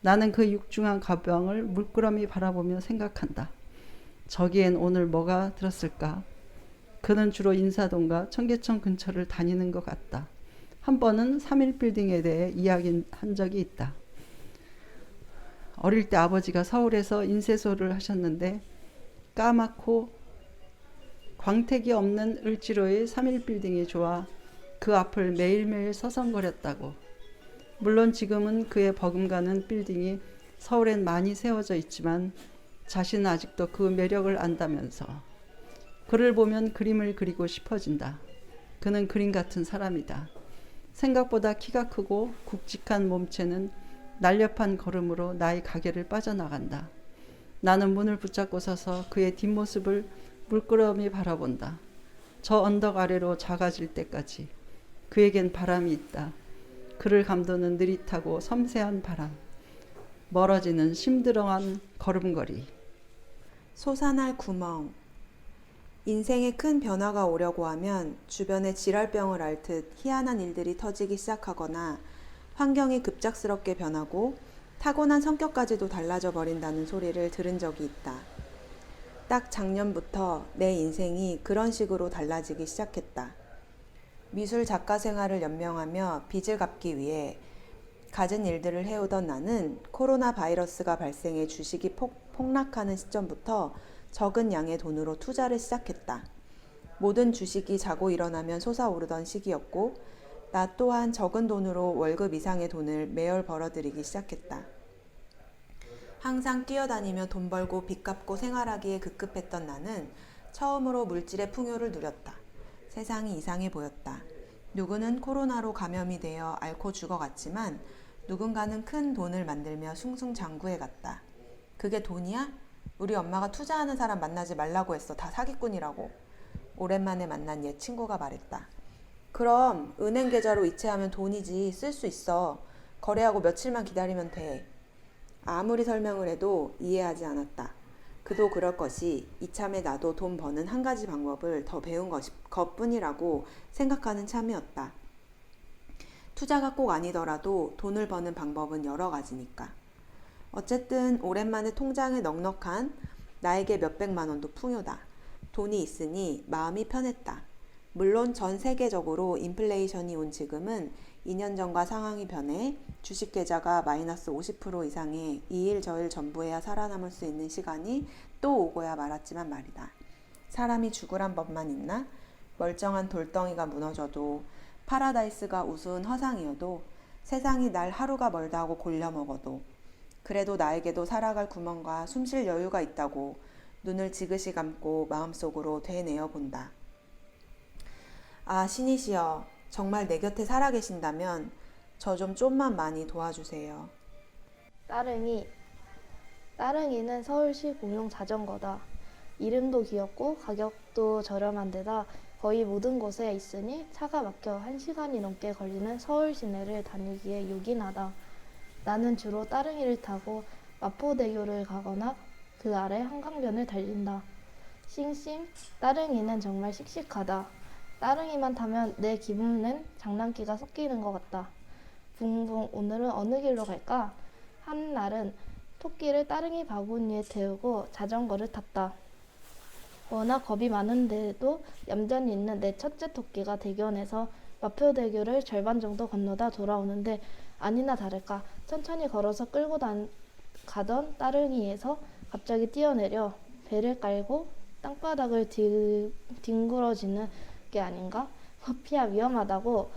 나는 그 육중한 가방을 물끄러미 바라보며 생각한다. 저기엔 오늘 뭐가 들었을까? 그는 주로 인사동과 청계천 근처를 다니는 것 같다. 한 번은 3.1빌딩에 대해 이야기한 적이 있다. 어릴 때 아버지가 서울에서 인쇄소를 하셨는데 까맣고 광택이 없는 을지로의 3.1빌딩이 좋아 그 앞을 매일매일 서성거렸다고. 물론 지금은 그의 버금가는 빌딩이 서울엔 많이 세워져 있지만 자신은 아직도 그 매력을 안다면서. 그를 보면 그림을 그리고 싶어진다. 그는 그림 같은 사람이다. 생각보다 키가 크고 굵직한 몸체는 날렵한 걸음으로 나의 가게를 빠져나간다. 나는 문을 붙잡고 서서 그의 뒷모습을 물끄러미 바라본다. 저 언덕 아래로 작아질 때까지. 그에겐 바람이 있다. 그를 감도는 느릿하고 섬세한 바람, 멀어지는 심드렁한 걸음걸이. 솟아날 구멍. 인생에 큰 변화가 오려고 하면 주변에 질랄병을 앓듯 희한한 일들이 터지기 시작하거나 환경이 급작스럽게 변하고 타고난 성격까지도 달라져 버린다는 소리를 들은 적이 있다. 딱 작년부터 내 인생이 그런 식으로 달라지기 시작했다. 미술 작가 생활을 연명하며 빚을 갚기 위해 갖은 일들을 해오던 나는 코로나 바이러스가 발생해 주식이 폭락하는 시점부터 적은 양의 돈으로 투자를 시작했다. 모든 주식이 자고 일어나면 솟아오르던 시기였고 나 또한 적은 돈으로 월급 이상의 돈을 매월 벌어들이기 시작했다. 항상 뛰어다니며 돈 벌고 빚 갚고 생활하기에 급급했던 나는 처음으로 물질의 풍요를 누렸다. 세상이 이상해 보였다. 누구는 코로나로 감염이 되어 앓고 죽어갔지만 누군가는 큰 돈을 만들며 숭숭장구해갔다. 그게 돈이야? 우리 엄마가 투자하는 사람 만나지 말라고 했어. 다 사기꾼이라고. 오랜만에 만난 옛 친구가 말했다. 그럼 은행 계좌로 이체하면 돈이지. 쓸 수 있어. 거래하고 며칠만 기다리면 돼. 아무리 설명을 해도 이해하지 않았다. 그도 그럴 것이 이참에 나도 돈 버는 한 가지 방법을 더 배운 것뿐이라고 생각하는 참이었다. 투자가 꼭 아니더라도 돈을 버는 방법은 여러 가지니까. 어쨌든 오랜만에 통장에 넉넉한 나에게 몇백만 원도 풍요다. 돈이 있으니 마음이 편했다. 물론 전 세계적으로 인플레이션이 온 지금은 2년 전과 상황이 변해 주식 계좌가 마이너스 50% 이상의 이일 저일 전부해야 살아남을 수 있는 시간이 또 오고야 말았지만 말이다. 사람이 죽으란 법만 있나? 멀쩡한 돌덩이가 무너져도 파라다이스가 우스운 허상이어도 세상이 날 하루가 멀다고 골려먹어도 그래도 나에게도 살아갈 구멍과 숨쉴 여유가 있다고 눈을 지그시 감고 마음속으로 되뇌어 본다. 아, 신이시여, 정말 내 곁에 살아계신다면 저 좀만 많이 도와주세요. 따릉이는 서울시 공용 자전거다. 이름도 귀엽고 가격도 저렴한 데다 거의 모든 곳에 있으니 차가 막혀 1시간이 넘게 걸리는 서울 시내를 다니기에 요긴하다. 나는 주로 따릉이를 타고 마포대교를 가거나 그 아래 한강변을 달린다. 싱싱, 따릉이는 정말 씩씩하다. 따릉이만 타면 내 기분엔 장난기가 섞이는 것 같다. 붕붕, 오늘은 어느 길로 갈까? 한 날은 토끼를 따릉이 바구니에 태우고 자전거를 탔다. 워낙 겁이 많은데도 얌전히 있는 내 첫째 토끼가 대견해서 마포대교를 절반 정도 건너다 돌아오는데 아니나 다를까 천천히 걸어서 끌고 가던 따릉이에서 갑자기 뛰어내려 배를 깔고 땅바닥을 뒹굴어지는 게 아닌가? 커피야 위험하다고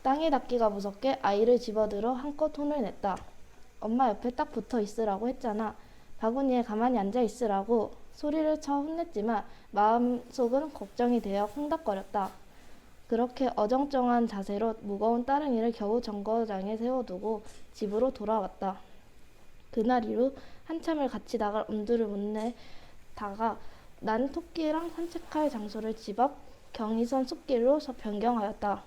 땅에 닿기가 무섭게 아이를 집어들어 한껏 혼을 냈다. 엄마 옆에 딱 붙어 있으라고 했잖아. 바구니에 가만히 앉아 있으라고 소리를 쳐 혼냈지만 마음속은 걱정이 되어 콩닥거렸다. 그렇게 어정쩡한 자세로 무거운 따릉이를 겨우 정거장에 세워두고 집으로 돌아왔다. 그날 이후 한참을 같이 나갈 엄두를 못 내다가 난 토끼랑 산책할 장소를 집 앞 경의선 숲길로 변경하였다.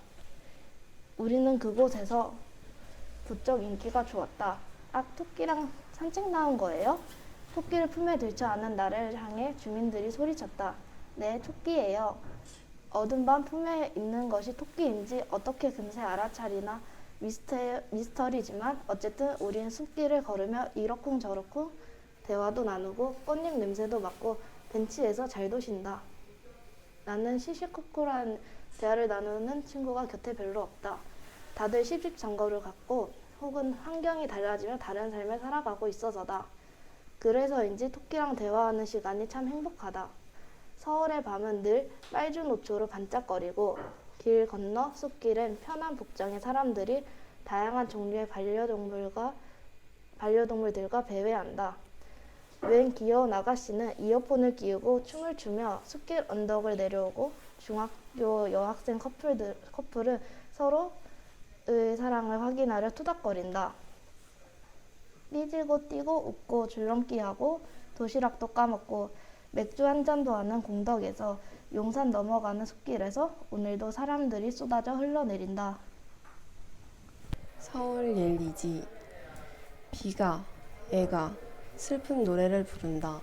우리는 그곳에서 부쩍 인기가 좋았다. 아, 토끼랑 산책 나온 거예요? 토끼를 품에 들지 않은 나를 향해 주민들이 소리쳤다. 네, 토끼예요. 어두운 밤 품에 있는 것이 토끼인지 어떻게 금세 알아차리나 미스터리지만 어쨌든 우린 숲길을 걸으며 이러쿵저러쿵 대화도 나누고 꽃잎 냄새도 맡고 벤치에서 잘도 쉰다. 나는 시시콜콜한 대화를 나누는 친구가 곁에 별로 없다. 다들 시집장거를 갔고 혹은 환경이 달라지며 다른 삶을 살아가고 있어서다. 그래서인지 토끼랑 대화하는 시간이 참 행복하다. 서울의 밤은 늘 빨주노초로 반짝거리고 길 건너 숲길엔 편한 복장의 사람들이 다양한 종류의 반려동물들과 배회한다. 웬 귀여운 아가씨는 이어폰을 끼우고 춤을 추며 숲길 언덕을 내려오고 중학교 여학생 커플은 서로의 사랑을 확인하려 투닥거린다. 삐지고 뛰고 웃고 줄넘기하고 도시락도 까먹고 맥주 한 잔도 하는 공덕에서 용산 넘어가는 숲길에서 오늘도 사람들이 쏟아져 흘러내린다. 서울 옐리지. 비가, 애가 슬픈 노래를 부른다.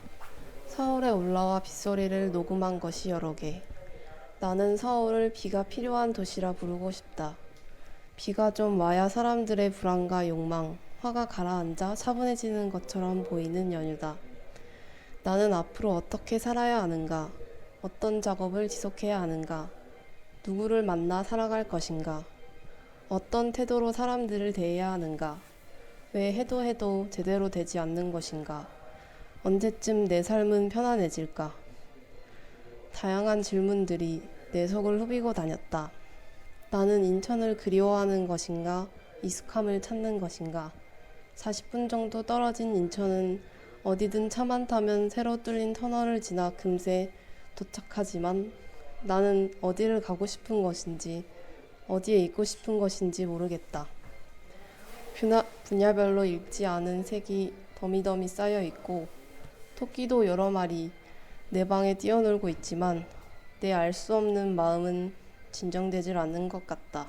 서울에 올라와 빗소리를 녹음한 것이 여러 개. 나는 서울을 비가 필요한 도시라 부르고 싶다. 비가 좀 와야 사람들의 불안과 욕망, 화가 가라앉아 차분해지는 것처럼 보이는 연휴다. 나는 앞으로 어떻게 살아야 하는가? 어떤 작업을 지속해야 하는가? 누구를 만나 살아갈 것인가? 어떤 태도로 사람들을 대해야 하는가? 왜 해도 제대로 되지 않는 것인가? 언제쯤 내 삶은 편안해질까? 다양한 질문들이 내 속을 후비고 다녔다. 나는 인천을 그리워하는 것인가? 익숙함을 찾는 것인가? 40분 정도 떨어진 인천은 어디든 차만 타면 새로 뚫린 터널을 지나 금세 도착하지만 나는 어디를 가고 싶은 것인지, 어디에 있고 싶은 것인지 모르겠다. 분야별로 읽지 않은 책이 더미더미 쌓여 있고 토끼도 여러 마리 내 방에 뛰어놀고 있지만 내 알 수 없는 마음은 진정되질 않는 것 같다.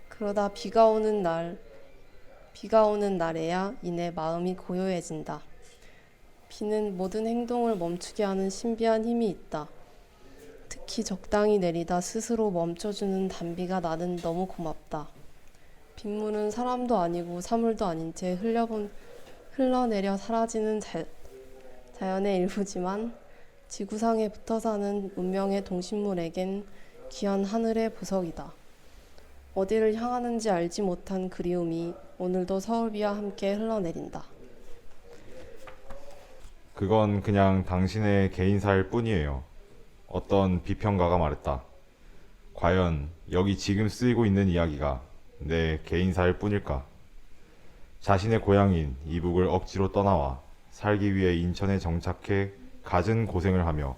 그러다 비가 오는 날에야 이내 마음이 고요해진다. 비는 모든 행동을 멈추게 하는 신비한 힘이 있다. 특히 적당히 내리다 스스로 멈춰주는 단비가 나는 너무 고맙다. 빗물은 사람도 아니고 사물도 아닌 채 흘러내려 사라지는 자연의 일부지만 지구상에 붙어 사는 문명의 동식물에겐 귀한 하늘의 보석이다. 어디를 향하는지 알지 못한 그리움이 오늘도 서울비와 함께 흘러내린다. 그건 그냥 당신의 개인사일 뿐이에요. 어떤 비평가가 말했다. 과연 여기 지금 쓰이고 있는 이야기가 내 개인사일 뿐일까? 자신의 고향인 이북을 억지로 떠나와 살기 위해 인천에 정착해 갖은 고생을 하며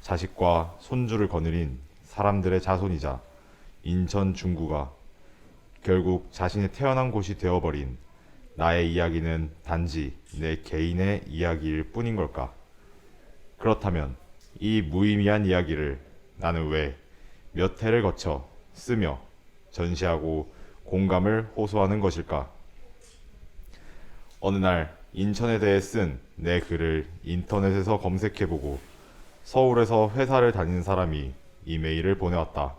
자식과 손주를 거느린 사람들의 자손이자 인천 중구가 결국 자신의 태어난 곳이 되어버린 나의 이야기는 단지 내 개인의 이야기일 뿐인 걸까? 그렇다면 이 무의미한 이야기를 나는 왜 몇 해를 거쳐 쓰며 전시하고 공감을 호소하는 것일까? 어느 날 인천에 대해 쓴 내 글을 인터넷에서 검색해보고 서울에서 회사를 다니는 사람이 이메일을 보내왔다.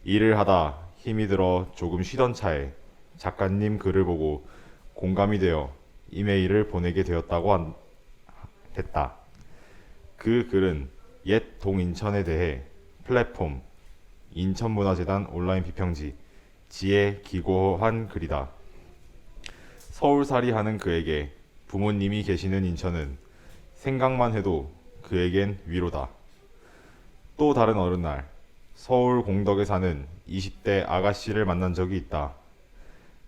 일을 하다 힘이 들어 조금 쉬던 차에 작가님 글을 보고 공감이 되어 이메일을 보내게 되었다고 했다. 그 글은 옛 동인천에 대해 플랫폼 인천문화재단 온라인 비평지 지에 기고한 글이다. 서울살이 하는 그에게 부모님이 계시는 인천은 생각만 해도 그에겐 위로다. 또 다른 어느 날 서울 공덕에 사는 20대 아가씨를 만난 적이 있다.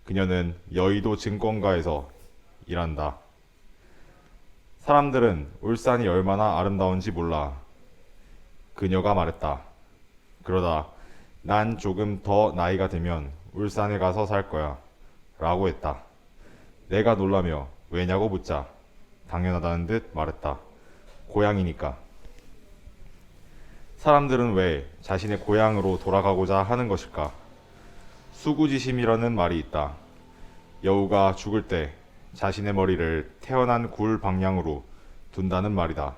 그녀는 여의도 증권가에서 일한다. 사람들은 울산이 얼마나 아름다운지 몰라. 그녀가 말했다. 그러다 난 조금 더 나이가 들면 울산에 가서 살 거야 라고 했다. 내가 놀라며 왜냐고 묻자 당연하다는 듯 말했다. 고향이니까. 사람들은 왜 자신의 고향으로 돌아가고자 하는 것일까? 수구지심이라는 말이 있다. 여우가 죽을 때 자신의 머리를 태어난 굴 방향으로 둔다는 말이다.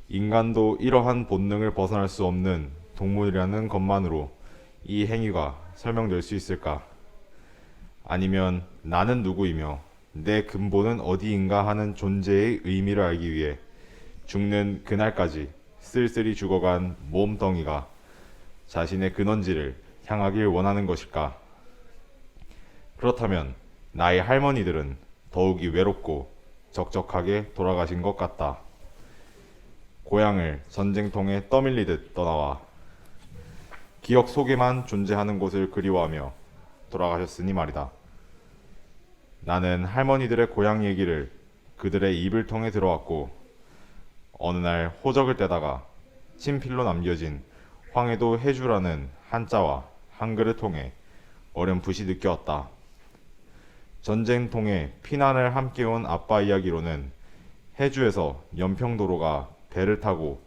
인간도 이러한 본능을 벗어날 수 없는 동물이라는 것만으로 이 행위가 설명될 수 있을까? 아니면 나는 누구이며 내 근본은 어디인가 하는 존재의 의미를 알기 위해 죽는 그날까지 쓸쓸히 죽어간 몸덩이가 자신의 근원지를 향하길 원하는 것일까? 그렇다면 나의 할머니들은 더욱이 외롭고 적적하게 돌아가신 것 같다. 고향을 전쟁통에 떠밀리듯 떠나와 기억 속에만 존재하는 곳을 그리워하며 돌아가셨으니 말이다. 나는 할머니들의 고향 얘기를 그들의 입을 통해 들어왔고 어느 날 호적을 떼다가 친필로 남겨진 황해도 해주라는 한자와 한글을 통해 어렴풋이 느껴왔다. 전쟁통에 피난을 함께 온 아빠 이야기로는 해주에서 연평도로가 배를 타고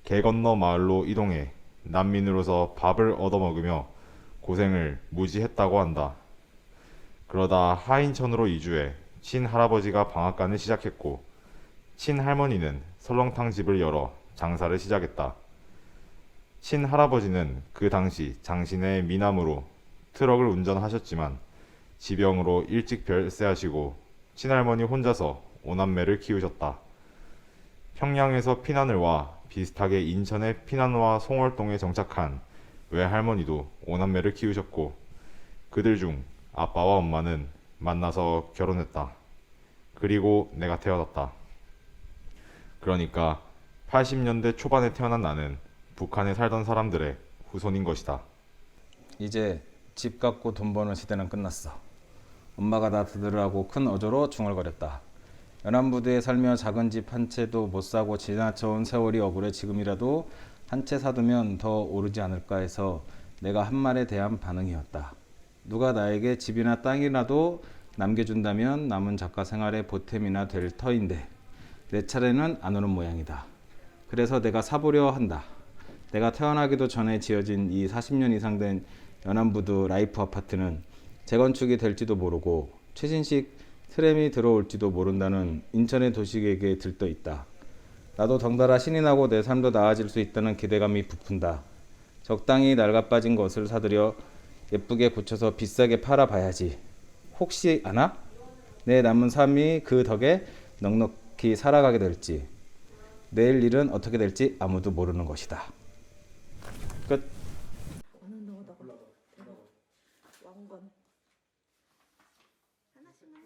개 건너 마을로 이동해 난민으로서 밥을 얻어먹으며 고생을 무지했다고 한다. 그러다 하인천으로 이주해 친할아버지가 방앗간을 시작했고 친할머니는 설렁탕 집을 열어 장사를 시작했다. 친할아버지는 그 당시 장신의 미남으로 트럭을 운전하셨지만 지병으로 일찍 별세하시고 친할머니 혼자서 5남매를 키우셨다. 평양에서 피난을 와 비슷하게 인천의 피난와 송월동에 정착한 외할머니도 5남매를 키우셨고 그들 중 아빠와 엄마는 만나서 결혼했다. 그리고 내가 태어났다. 그러니까 80년대 초반에 태어난 나는 북한에 살던 사람들의 후손인 것이다. 이제 집 갖고 돈 버는 시대는 끝났어. 엄마가 나 들으라고 큰 어조로 중얼거렸다. 연안부두에 살며 작은 집 한 채도 못 사고 지나쳐온 세월이 억울해 지금이라도 한 채 사두면 더 오르지 않을까 해서 내가 한 말에 대한 반응이었다. 누가 나에게 집이나 땅이라도 남겨준다면 남은 작가 생활의 보탬이나 될 터인데 내 차례는 안 오는 모양이다. 그래서 내가 사보려 한다. 내가 태어나기도 전에 지어진 이 40년 이상 된 연안부두 라이프 아파트는 재건축이 될지도 모르고 최신식 트램이 들어올지도 모른다는 인천의 도시계획에 들떠 있다. 나도 덩달아 신이 나고 내 삶도 나아질 수 있다는 기대감이 부푼다. 적당히 낡아빠진 것을 사들여 예쁘게 고쳐서 비싸게 팔아봐야지. 혹시 아나? 내 남은 삶이 그 덕에 넉넉히 살아가게 될지, 내일 일은 어떻게 될지 아무도 모르는 것이다. 끝. 왕건 하나씩만